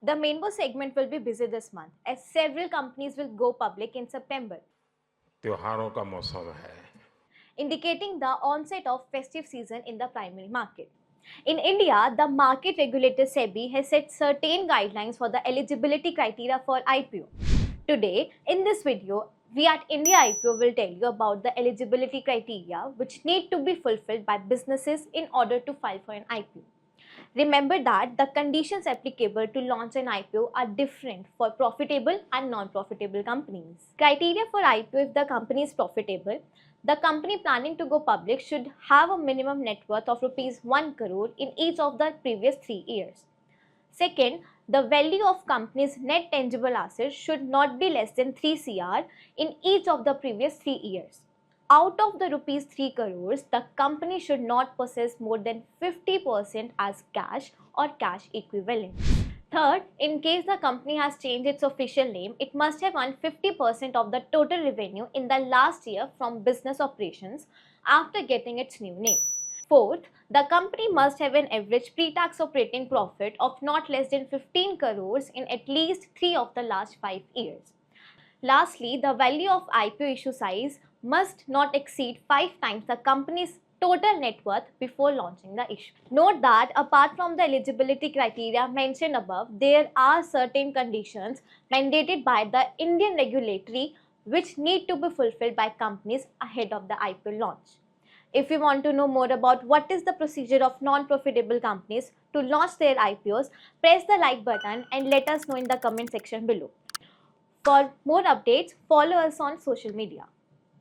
The Mainline segment will be busy this month as several companies will go public in September, त्योहारों का मौसम है, indicating the onset of festive season in the primary market. In India, the market regulator SEBI has set certain guidelines for the eligibility criteria for IPO. Today, in this video, we at India IPO will tell you about the eligibility criteria which need to be fulfilled by businesses in order to file for an IPO. Remember that the conditions applicable to launch an IPO are different for profitable and non-profitable companies. Criteria for IPO: if the company is profitable, the company planning to go public should have a minimum net worth of rupees 1 crore in each of the previous 3 years. Second, the value of company's net tangible assets should not be less than 3 crore in each of the previous 3 years. Out of the rupees 3 crores, the company should not possess more than 50% as cash or cash equivalent. Third, in case the company has changed its official name, it must have earned 50% of the total revenue in the last year from business operations after getting its new name. Fourth, the company must have an average pre-tax operating profit of not less than 15 crores in at least 3 of the last 5 years. Lastly, the value of IPO issue size must not exceed 5 times the company's total net worth before launching the issue. Note that apart from the eligibility criteria mentioned above, there are certain conditions mandated by the Indian regulatory which need to be fulfilled by companies ahead of the IPO launch. If you want to know more about what is the procedure of non-profitable companies to launch their IPOs, press the like button and let us know in the comment section below. For more updates, follow us on social media.